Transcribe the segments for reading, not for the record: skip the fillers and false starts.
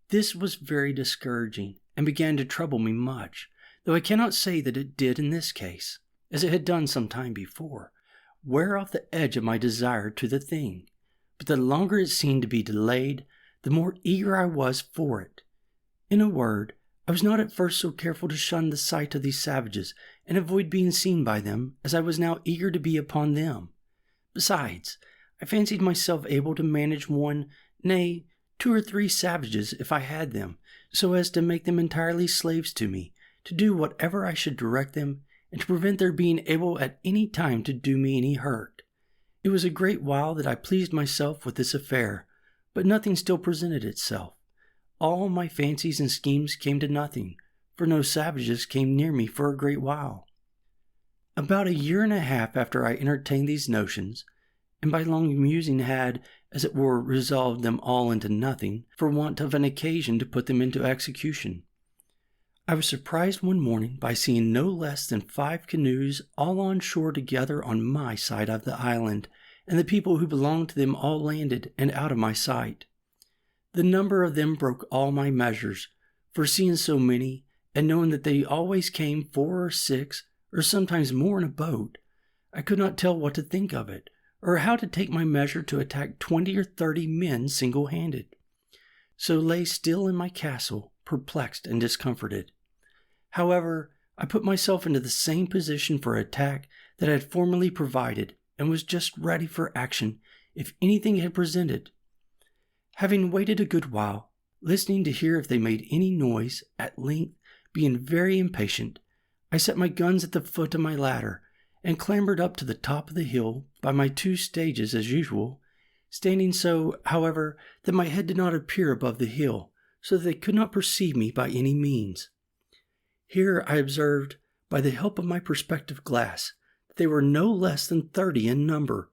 This was very discouraging, and began to trouble me much, though I cannot say that it did in this case, as it had done some time before, wear off the edge of my desire to the thing. But the longer it seemed to be delayed, the more eager I was for it. In a word, I was not at first so careful to shun the sight of these savages and avoid being seen by them as I was now eager to be upon them. Besides, I fancied myself able to manage one, nay, 2 or 3 savages if I had them, so as to make them entirely slaves to me, to do whatever I should direct them, and to prevent their being able at any time to do me any hurt. It was a great while that I pleased myself with this affair, but nothing still presented itself. All my fancies and schemes came to nothing, for no savages came near me for a great while. About 1.5 years after I entertained these notions, and by long musing had, as it were, resolved them all into nothing, for want of an occasion to put them into execution, I was surprised one morning by seeing no less than 5 canoes all on shore together on my side of the island, and the people who belonged to them all landed and out of my sight. The number of them broke all my measures, for seeing so many, and knowing that they always came 4 or 6, or sometimes more in a boat, I could not tell what to think of it, or how to take my measure to attack 20 or 30 men single-handed. So lay still in my castle, perplexed and discomforted. However, I put myself into the same position for attack that I had formerly provided, and was just ready for action if anything had presented. Having waited a good while, listening to hear if they made any noise, at length, being very impatient, I set my guns at the foot of my ladder, and clambered up to the top of the hill by my 2 stages as usual, standing so, however, that my head did not appear above the hill, so that they could not perceive me by any means. Here I observed, by the help of my perspective glass, that they were no less than 30 in number,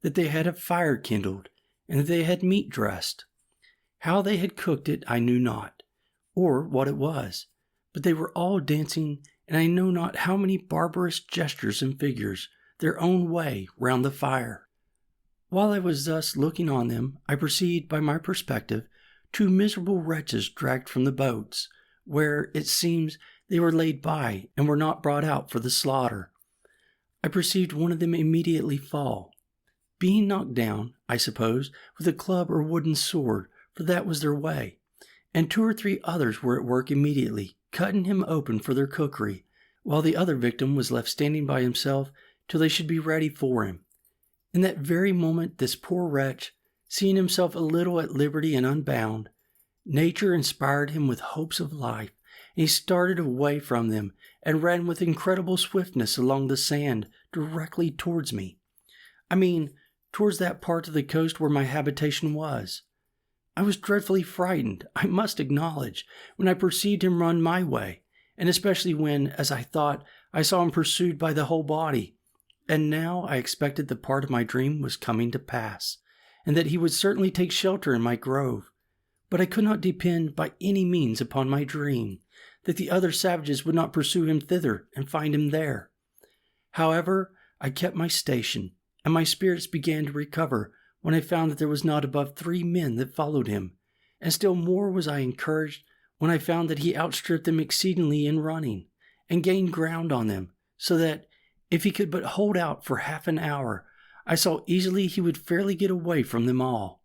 that they had a fire kindled, and that they had meat dressed. How they had cooked it I knew not, or what it was, but they were all dancing, and I know not how many barbarous gestures and figures, their own way, round the fire. While I was thus looking on them, I perceived by my perspective 2 miserable wretches dragged from the boats, where, it seems, they were laid by, and were not brought out for the slaughter. I perceived one of them immediately fall, being knocked down, I suppose, with a club or wooden sword, for that was their way, and 2 or 3 others were at work immediately, cutting him open for their cookery, while the other victim was left standing by himself till they should be ready for him. In that very moment this poor wretch, seeing himself a little at liberty and unbound, nature inspired him with hopes of life, and he started away from them, and ran with incredible swiftness along the sand directly towards me. I mean, towards that part of the coast where my habitation was. I was dreadfully frightened, I must acknowledge, when I perceived him run my way, and especially when, as I thought, I saw him pursued by the whole body. And now I expected the part of my dream was coming to pass, and that he would certainly take shelter in my grove. But I could not depend by any means upon my dream, that the other savages would not pursue him thither and find him there. However, I kept my station, and my spirits began to recover when I found that there was not above 3 men that followed him, and still more was I encouraged when I found that he outstripped them exceedingly in running, and gained ground on them, so that, if he could but hold out for half an hour, I saw easily he would fairly get away from them all.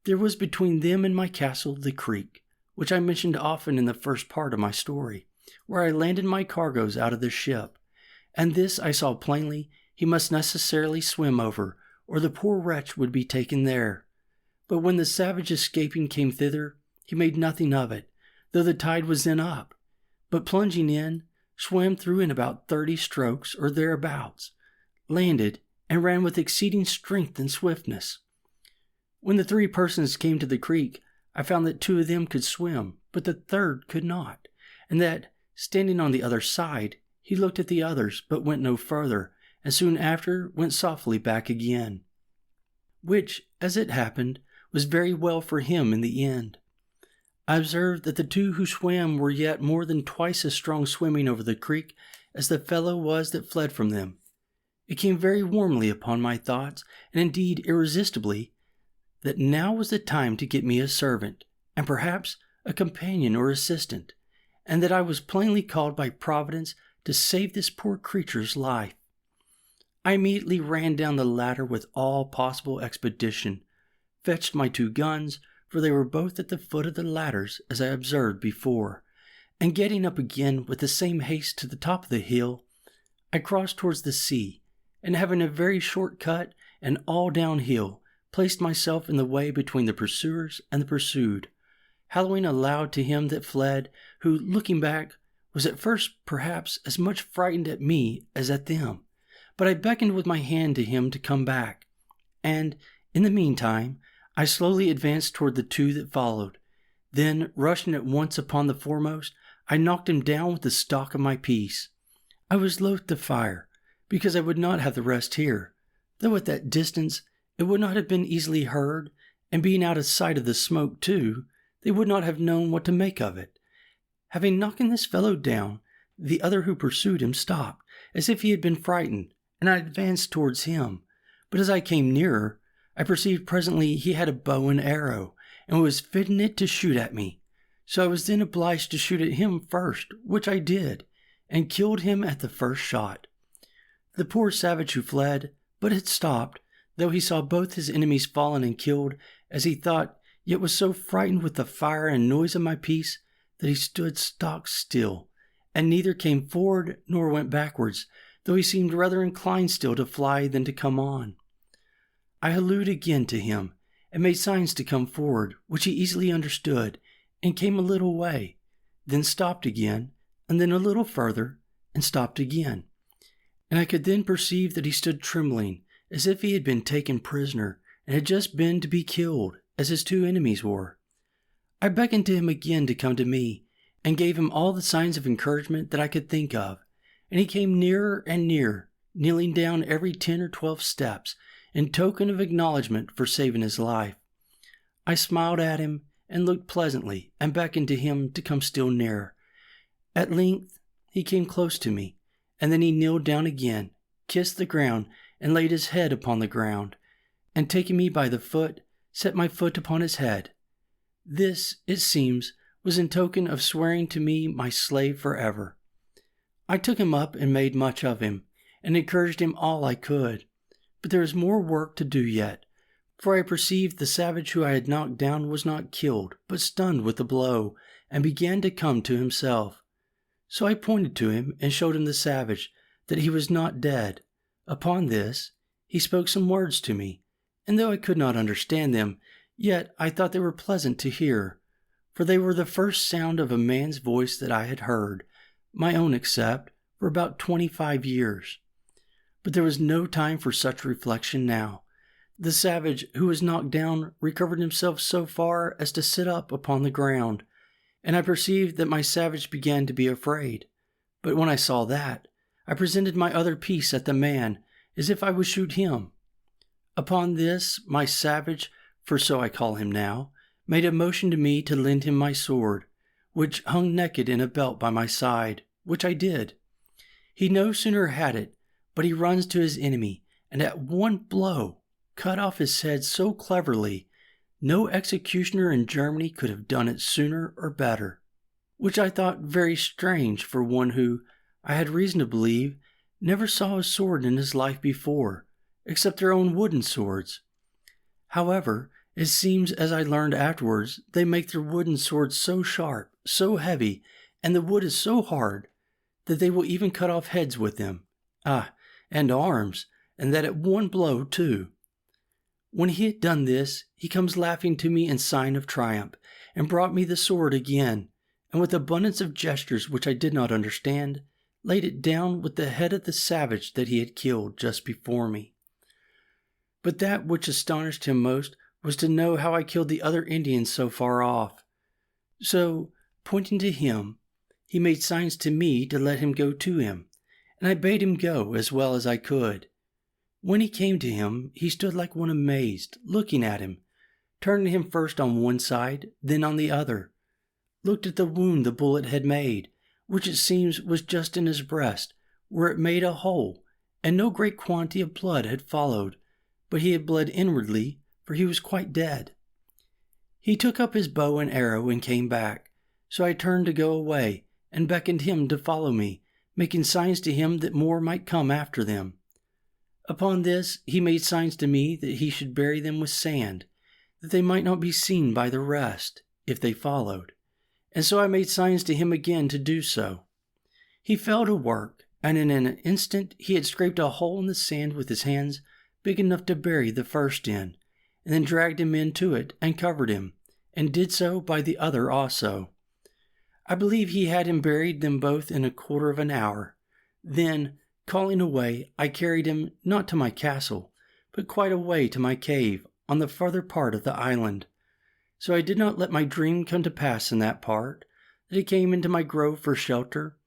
There was between them and my castle the creek, which I mentioned often in the first part of my story, where I landed my cargoes out of the ship, and this I saw plainly he must necessarily swim over, or the poor wretch would be taken there. But when the savage escaping came thither, he made nothing of it, though the tide was then up, but plunging in, swam through in about 30 strokes or thereabouts, landed, and ran with exceeding strength and swiftness. When the 3 persons came to the creek, I found that 2 of them could swim, but the third could not, and that, standing on the other side, he looked at the others, but went no further, and soon after went softly back again, which, as it happened, was very well for him in the end. I observed that the 2 who swam were yet more than twice as strong swimming over the creek as the fellow was that fled from them. It came very warmly upon my thoughts, and indeed irresistibly, that now was the time to get me a servant, and perhaps a companion or assistant, and that I was plainly called by Providence to save this poor creature's life. I immediately ran down the ladder with all possible expedition, fetched my 2 guns, for they were both at the foot of the ladders as I observed before, and getting up again with the same haste to the top of the hill, I crossed towards the sea, and having a very short cut and all downhill, placed myself in the way between the pursuers and the pursued, hallooing aloud to him that fled, who, looking back, was at first perhaps as much frightened at me as at them. But I beckoned with my hand to him to come back, and, in the meantime, I slowly advanced toward the 2 that followed. Then, rushing at once upon the foremost, I knocked him down with the stock of my piece. I was loath to fire, because I would not have the rest hear, though at that distance it would not have been easily heard, and being out of sight of the smoke too, they would not have known what to make of it. Having knocked this fellow down, the other who pursued him stopped, as if he had been frightened, and I advanced towards him. But as I came nearer, I perceived presently he had a bow and arrow, and was fitting it to shoot at me. So I was then obliged to shoot at him first, which I did, and killed him at the first shot. The poor savage who fled, but had stopped, though he saw both his enemies fallen and killed, as he thought, yet was so frightened with the fire and noise of my piece, that he stood stock still, and neither came forward nor went backwards, though he seemed rather inclined still to fly than to come on. I hallooed again to him, and made signs to come forward, which he easily understood, and came a little way, then stopped again, and then a little further, and stopped again. And I could then perceive that he stood trembling, as if he had been taken prisoner, and had just been to be killed, as his 2 enemies were. I beckoned to him again to come to me, and gave him all the signs of encouragement that I could think of, and he came nearer and nearer, kneeling down every 10 or 12 steps, in token of acknowledgment for saving his life. I smiled at him, and looked pleasantly, and beckoned to him to come still nearer. At length he came close to me, and then he kneeled down again, kissed the ground, and laid his head upon the ground, and taking me by the foot, set my foot upon his head. This, it seems, was in token of swearing to me my slave forever. I took him up and made much of him, and encouraged him all I could. But there is more work to do yet, for I perceived the savage who I had knocked down was not killed, but stunned with the blow, and began to come to himself. So I pointed to him and showed him the savage, that he was not dead. Upon this, he spoke some words to me, and though I could not understand them, yet I thought they were pleasant to hear, for they were the first sound of a man's voice that I had heard, my own except, for about 25 years. But there was no time for such reflection now. The savage who was knocked down recovered himself so far as to sit up upon the ground, and I perceived that my savage began to be afraid. But when I saw that, I presented my other piece at the man, as if I would shoot him. Upon this, my savage, for so I call him now, made a motion to me to lend him my sword, which hung naked in a belt by my side, which I did. He no sooner had it, but he runs to his enemy, and at one blow cut off his head so cleverly, no executioner in Germany could have done it sooner or better, which I thought very strange for one who, I had reason to believe, never saw a sword in his life before, except their own wooden swords. However, it seems, as I learned afterwards, they make their wooden swords so sharp, so heavy, and the wood is so hard, that they will even cut off heads with them, and arms, and that at one blow too. When he had done this, he comes laughing to me in sign of triumph, and brought me the sword again, and with abundance of gestures which I did not understand, laid it down with the head of the savage that he had killed just before me. But that which astonished him most was to know how I killed the other Indians so far off. So, pointing to him, he made signs to me to let him go to him, and I bade him go as well as I could. When he came to him, he stood like one amazed, looking at him, turned him first on one side, then on the other, looked at the wound the bullet had made, which it seems was just in his breast, where it made a hole, and no great quantity of blood had followed, but he had bled inwardly, for he was quite dead. He took up his bow and arrow and came back, so I turned to go away and beckoned him to follow me, making signs to him that more might come after them. Upon this he made signs to me that he should bury them with sand, that they might not be seen by the rest, if they followed, and so I made signs to him again to do so. He fell to work, and in an instant he had scraped a hole in the sand with his hands big enough to bury the first in, and then dragged him into it and covered him, and did so by the other also. I believe he had him buried them both in a quarter of an hour. Then, calling away, I carried him not to my castle, but quite away to my cave on the farther part of the island. So I did not let my dream come to pass in that part, that he came into my grove for shelter.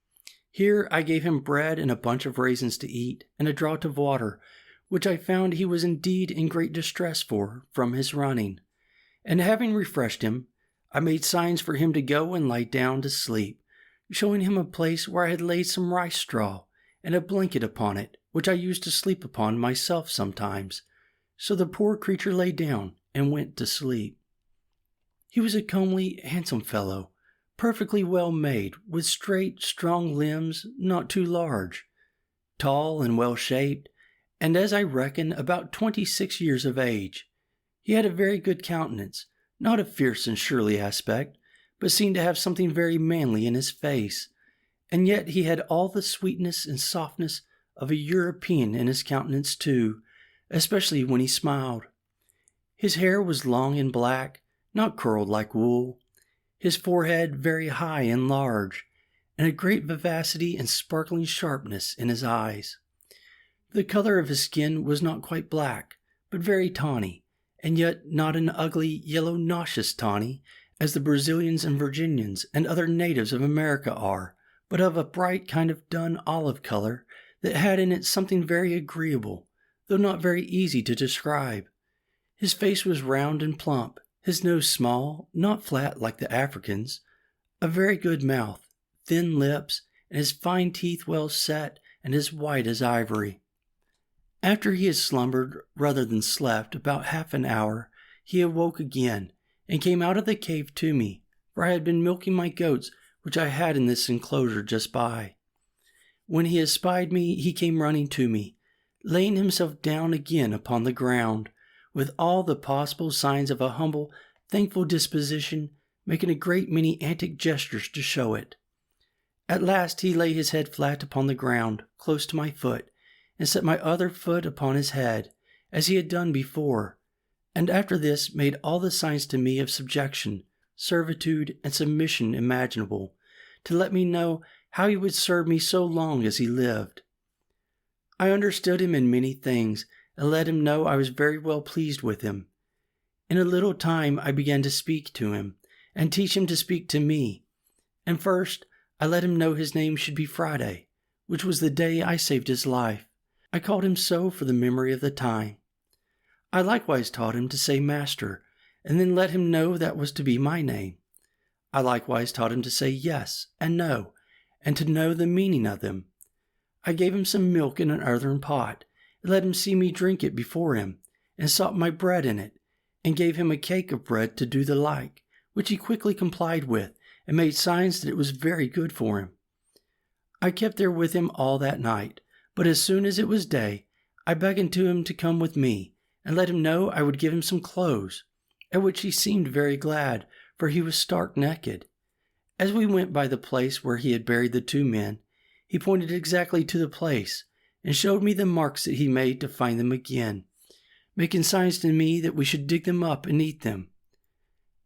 Here I gave him bread and a bunch of raisins to eat, and a draught of water, which I found he was indeed in great distress for from his running. And having refreshed him, I made signs for him to go and lie down to sleep, showing him a place where I had laid some rice straw and a blanket upon it, which I used to sleep upon myself sometimes. So the poor creature lay down and went to sleep. He was a comely, handsome fellow, perfectly well made, with straight, strong limbs, not too large, tall and well shaped, and as I reckon about 26 years of age. He had a very good countenance, not a fierce and surly aspect, but seemed to have something very manly in his face, and yet he had all the sweetness and softness of a European in his countenance too, especially when he smiled. His hair was long and black, not curled like wool, his forehead very high and large, and a great vivacity and sparkling sharpness in his eyes. The color of his skin was not quite black, but very tawny, and yet not an ugly, yellow, nauseous tawny, as the Brazilians and Virginians and other natives of America are, but of a bright kind of dun olive color that had in it something very agreeable, though not very easy to describe. His face was round and plump, his nose small, not flat like the Africans, a very good mouth, thin lips, and his fine teeth well set and as white as ivory. After he had slumbered rather than slept about half an hour, he awoke again, and came out of the cave to me, for I had been milking my goats which I had in this enclosure just by. When he espied me, he came running to me, laying himself down again upon the ground, with all the possible signs of a humble, thankful disposition, making a great many antic gestures to show it. At last he lay his head flat upon the ground, close to my foot, and set my other foot upon his head, as he had done before, and after this made all the signs to me of subjection, servitude, and submission imaginable, to let me know how he would serve me so long as he lived. I understood him in many things, and let him know I was very well pleased with him. In a little time I began to speak to him, and teach him to speak to me, and first I let him know his name should be Friday, which was the day I saved his life. I called him so for the memory of the time. I likewise taught him to say master, and then let him know that was to be my name. I likewise taught him to say yes and no, and to know the meaning of them. I gave him some milk in an earthen pot, and let him see me drink it before him, and sought my bread in it, and gave him a cake of bread to do the like, which he quickly complied with, and made signs that it was very good for him. I kept there with him all that night, but as soon as it was day, I beckoned to him to come with me, and let him know I would give him some clothes, at which he seemed very glad, for he was stark naked. As we went by the place where he had buried the 2 men, he pointed exactly to the place, and showed me the marks that he made to find them again, making signs to me that we should dig them up and eat them.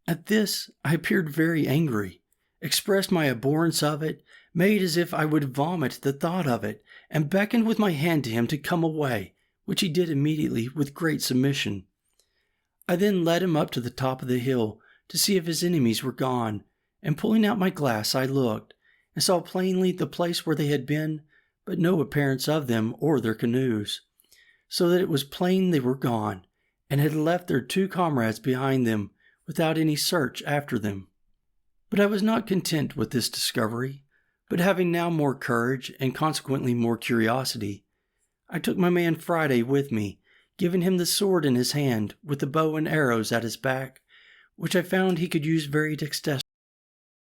At this I appeared very angry, expressed my abhorrence of it, made as if I would vomit the thought of it, and beckoned with my hand to him to come away, which he did immediately with great submission. I then led him up to the top of the hill to see if his enemies were gone, and pulling out my glass I looked, and saw plainly the place where they had been, but no appearance of them or their canoes, so that it was plain they were gone, and had left their 2 comrades behind them without any search after them. But I was not content with this discovery, but having now more courage, and consequently more curiosity, I took my man Friday with me, giving him the sword in his hand, with the bow and arrows at his back, which I found he could use very dexterously.